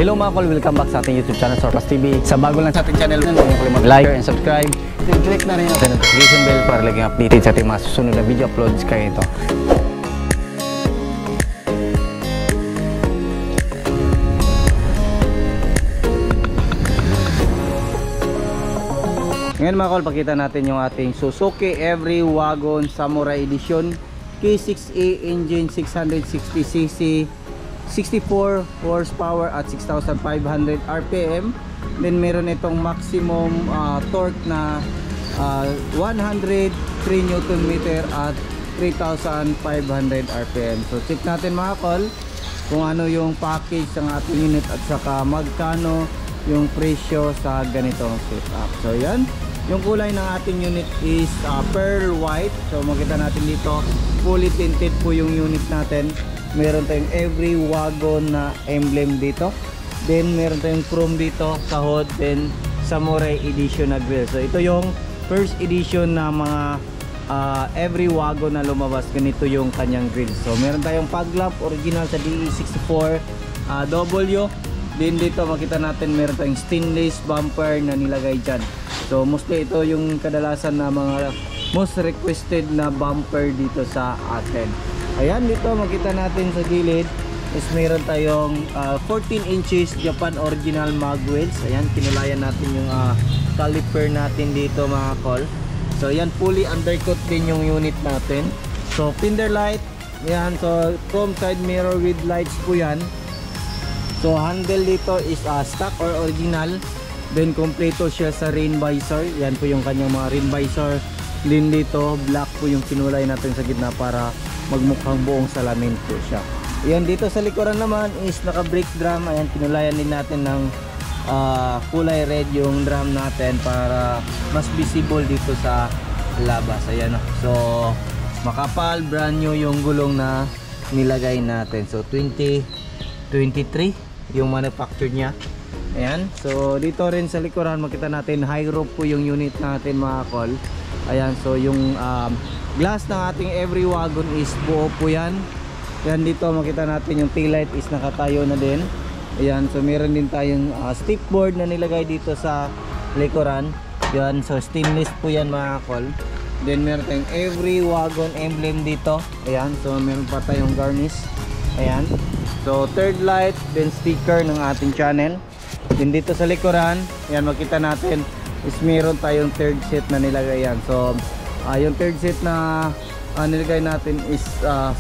Hello mga kol, welcome back sa ating YouTube channel, Surplus TV. Sa bago lang sa ating channel, huwag kalimutan mag-like and subscribe. And click na rin ang notification bell para laging updated sa ating mga susunod na video uploads kayo ito. Ngayon mga kol, pakita natin yung ating Suzuki Every Wagon Samurai Edition K6A engine, 660cc, 64 horsepower at 6,500 RPM. Then meron itong maximum torque na 103 Nm at 3,500 RPM. So check natin mga kol kung ano yung package ng ating unit at saka magkano yung presyo sa ganitong setup. So yan, yung kulay ng ating unit is pearl white. So makita natin dito, fully tinted po yung unit natin. Meron tayong Every Wagon na emblem dito. Then meron tayong chrome dito sa hood. Then Samurai Edition na grill. So ito yung first edition na mga Every Wagon na lumabas. Ganito yung kanyang grill. So meron tayong fog lamp original sa DE64W. Then dito makita natin meron tayong stainless bumper na nilagay dyan. So mostly ito yung kadalasan na mga most requested na bumper dito sa atin. Ayan, dito makita natin sa gilid is meron tayong 14 inches Japan original mag wheels. Ayan, kinulayan natin yung caliper natin dito mga kol. So ayan, fully undercut din yung unit natin. So fender light, ayan, so chrome side mirror with lights po yan. So handle dito is stock or original. Then kompleto siya sa rain visor. Yan po yung kanyang mga rain visor. Then dito black po yung kinulay natin sa gitna para magmukhang buong salamin po siya. Ayan, dito sa likuran naman is naka brake drum. Ayan, kinulayan din natin ng kulay red yung drum natin para mas visible dito sa labas. Ayan, so makapal, brand new yung gulong na nilagay natin. So 2023 yung manufactured niya. Ayan, so dito rin sa likuran makita natin high roof po yung unit natin mga kol. Ayan, so yung glass ng ating Every Wagon is buo po yan. Ayan, dito makita natin yung taillight is nakatayo na din. Ayan, so meron din tayong stick board na nilagay dito sa likuran. Ayan, so stainless po yan mga kol. Then meron tayong Every Wagon emblem dito. Ayan, so meron pa tayong garnish. Ayan, so third light, then sticker ng ating channel. Then dito sa likuran, ayan, makita natin is meron tayong third set na nilagay yan. So yung third set na nilagay natin is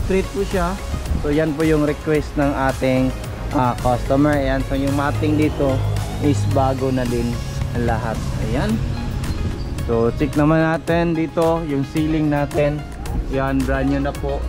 straight po siya. So yan po yung request ng ating customer. Ayan, so yung matting dito is bago na din lahat. Ayan, so check naman natin dito yung ceiling natin. Yan, brand new na po.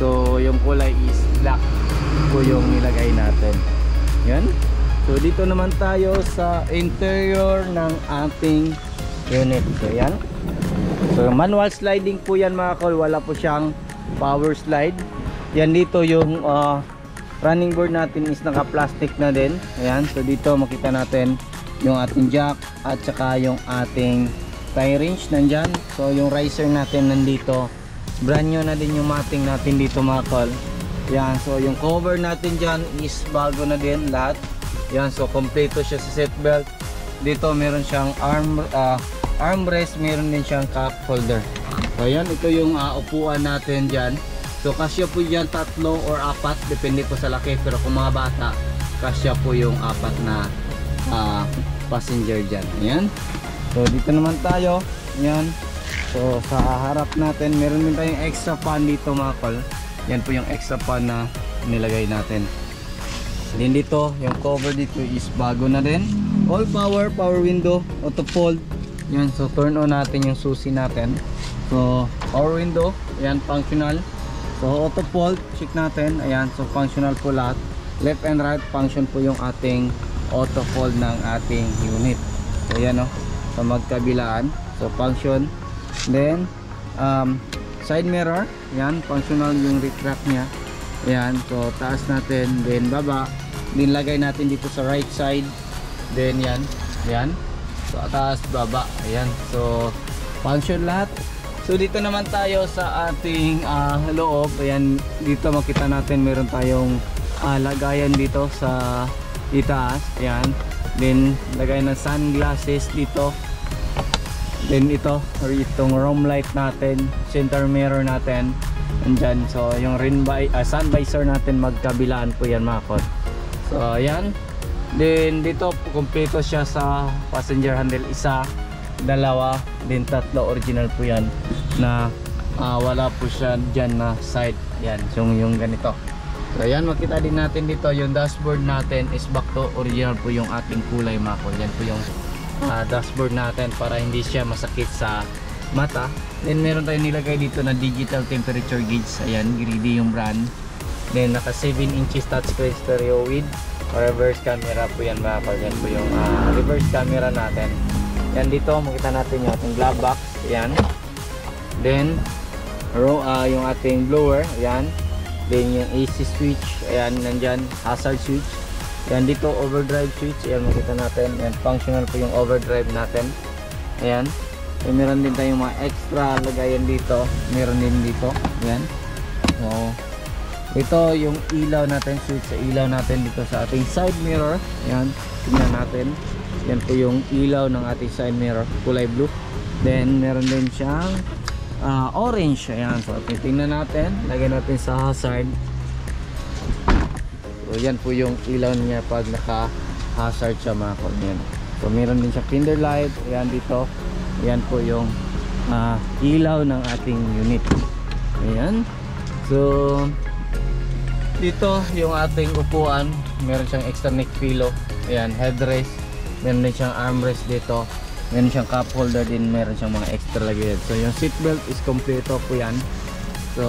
So yung kulay is black po yung nilagay natin. Yan, so dito naman tayo sa interior ng ating unit. So yan, so manual sliding po yan mga kol, wala po siyang power slide. Yan, dito yung running board natin is naka plastic na din. Ayan, so dito makita natin yung ating jack at saka yung ating tie wrench nandyan. So yung riser natin nandito, brand new na din yung matting natin dito mga kol. Yan, so yung cover natin dyan is bago na din lahat. Yan, so kompleto siya sa seat belt. Dito meron siyang armrest, meron din siyang cup holder. So yan, ito yung upuan natin dyan. So kasya po dyan 3 or 4, depende po sa laki. Pero kung mga bata, kasya po yung 4 na passenger dyan. Ayan, so dito naman tayo. Ayan, so sa harap natin meron din tayong extra fan dito mga kol. Yan po yung extra fan na nilagay natin. Then dito, yung cover dito is bago na din. All power, power window, auto fold. Yan, so turn on natin yung susi natin. So power window, yan, functional. So auto fold, check natin. Ayan, so functional po lahat. Left and right function po yung ating auto fold ng ating unit. So yan, no, so magkabilaan. So function. Then side mirror, yan, functional yung retract nya. Ayan, so taas natin, then baba. Then lagay natin dito sa right side. Then yan, yan. So taas, baba. Ayan, so function lahat. So dito naman tayo sa ating loob. Ayan, dito makita natin meron tayong lagayan dito sa itaas, ayan. Then lagay ng sunglasses dito. Then itong room light natin, center mirror natin andyan. So yung sun visor natin magkabilaan po yan mga kod. So ayan. Then dito kumpleto siya sa passenger handle, isa, dalawa, then tatlo, original po yan na wala po siya dyan na side. Ayan, yung ganito. So ayan, makita din natin dito yung dashboard natin is back to original po yung ating kulay mga kod. Yan po yung dashboard natin para hindi siya masakit sa mata. Then meron tayong nilagay dito na digital temperature gauge. Ayan, Greedy yung brand. Then naka 7 inches touchscreen stereo with reverse camera po yan mga kod. Yan po yung reverse camera natin. Yan dito makita natin yung ating glove box. Ayan. Then yung ating blower. Ayan. Then yung AC switch, ayan, nandyan, hazard switch. Ayan, dito overdrive switch, ayan, makita natin. Ayan, functional po yung overdrive natin. Ayan. So, meron din tayong mga extra lagayan dito. Meron din dito. Ayan. So, ito yung ilaw natin, switch sa ilaw natin dito sa ating side mirror. Ayan, tingnan natin. Yan po yung ilaw ng ating side mirror, kulay blue. Then, meron din siyang orange. Ayan, so titingnan natin, lagyan natin sa hazard. So yan po yung ilaw niya pag naka hazard siya mga kod. So meron din siya fender light. Ayan dito, ayan po yung ilaw ng ating unit. Ayan, so dito yung ating upuan, meron siyang extra neck pillow. Ayan, headrest, meron din siyang armrest dito. Meron siyang cup holder din, meron siyang mga extra lagyan. So yung seat belt is kompleto po yan. So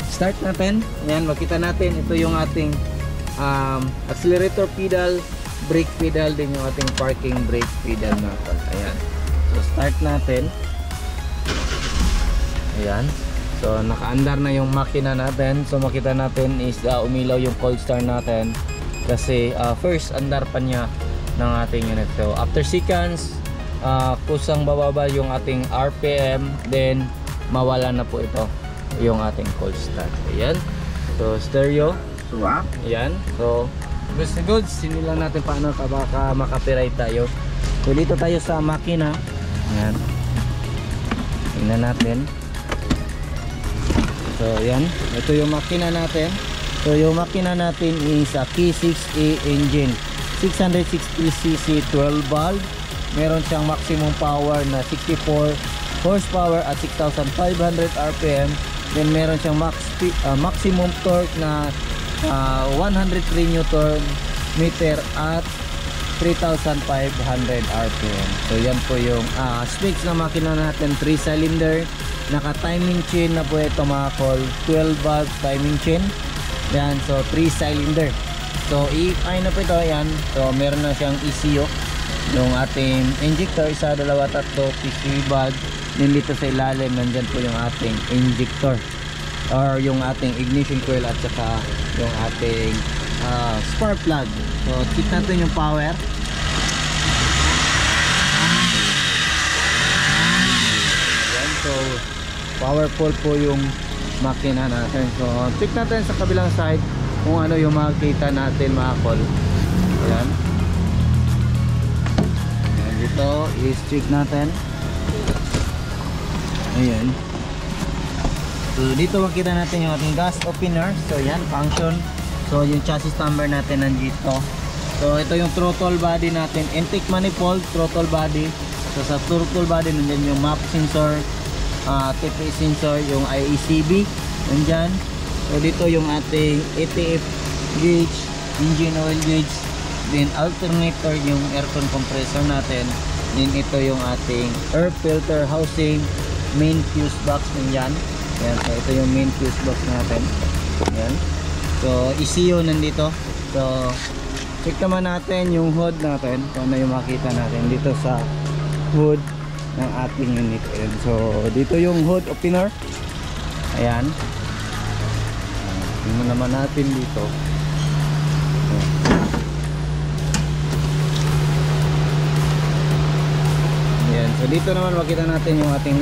start natin. Ayan, makita natin ito yung ating accelerator pedal, brake pedal, din yung ating parking brake pedal na. Ayan, so start natin. Ayan, so nakaandar na yung makina natin. So makita natin is umilaw yung cold start natin kasi first andar pa niya ng ating unit. So after seconds, kusang bababa yung ating RPM, then mawala na po ito yung ating cold start. Ayan, so stereo. Ayan, so goods, hindi lang natin paano baka makapiright tayo. So dito tayo sa makina. Ayan, tingnan natin. So ayan, ito yung makina natin. So yung makina natin is a K6A engine, 660cc 12 valve. Meron siyang maximum power na 64 horsepower at 6,500 RPM. Then meron siyang maximum torque na 103 Newton meter at 3,500 RPM. So yan po yung specs na makina natin. 3 cylinder, naka timing chain na po ito mga kol, 12 valve timing chain. Yan, so 3 cylinder. So EFI na po ito. Yan, so meron na siyang ECU, yung ating injector, isa, dalawa, tatlo, PCV valve. Then dito sa ilalim nandyan po yung ating injector or yung ating ignition coil at saka yung ating spark plug. So check natin yung power. Ayan, so powerful po yung makina natin. So check natin sa kabilang side kung ano yung makikita natin mga kol. Ayan, dito is check natin. Ayan, so dito makita natin yung ating gas opener. So yan, function. So yung chassis number natin nandito. So ito yung throttle body natin, intake manifold, throttle body. So sa throttle body nandyan yung map sensor, TP sensor, yung IECB nandyan. So dito yung ating ATF gauge, engine oil gauge, then alternator, yung aircon compressor natin. Then ito yung ating air filter housing, main fuse box nandyan. Ayan, so ito yung main fuse box natin. Ayan, so ECU nandito. So check naman natin yung hood natin, kung ano yung makita natin dito sa hood ng ating unit. Ayan, so dito yung hood opener. Ayan, tingnan naman natin dito. Ayan, so dito naman makita natin yung ating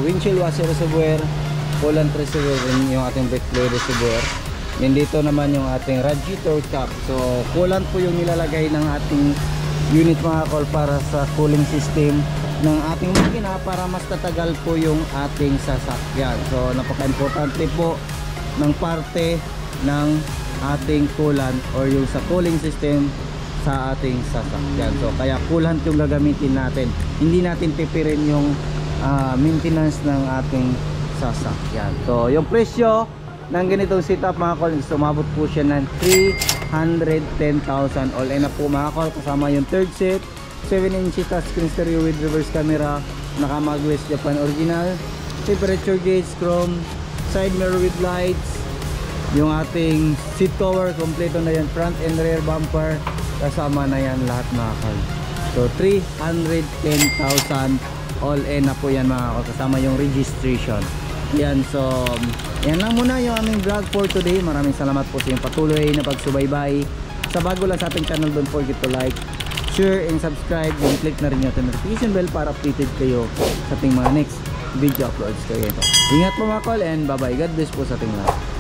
windshield washer reservoir, coolant reservoir, yung ating brake fluid reservoir. Then dito naman yung ating radiator cap. So coolant po yung nilalagay ng ating unit mga kol para sa cooling system ng ating makina para mas tatagal po yung ating sasakyan. So napaka-importante po ng parte ng ating coolant or yung sa cooling system sa ating sasakyan. So kaya coolant yung gagamitin natin. Hindi natin tipirin yung maintenance ng ating sasakyan. So yung presyo ng ganitong setup mga kol, sumabot po siya ng 310,000 all in na po mga kol, kasama yung third set, 7-inch touchscreen stereo with reverse camera, naka mag West Japan original, temperature gauge, chrome, side mirror with lights, yung ating seat cover, kompleto na yan, front and rear bumper, kasama na yan lahat mga kol. So 310,000 all in na po yan mga kol, kasama yung registration. Yan, so yan lang muna yung aming vlog for today. Maraming salamat po sa inyong patuloy na pagsubaybay. Sa bago lang sa ating channel, don't forget to like, share, and subscribe. And click na rin yung notification bell para updated kayo sa ating mga next video uploads kayo. Ingat po mga kol, and bye bye. God bless po sa ating lahat.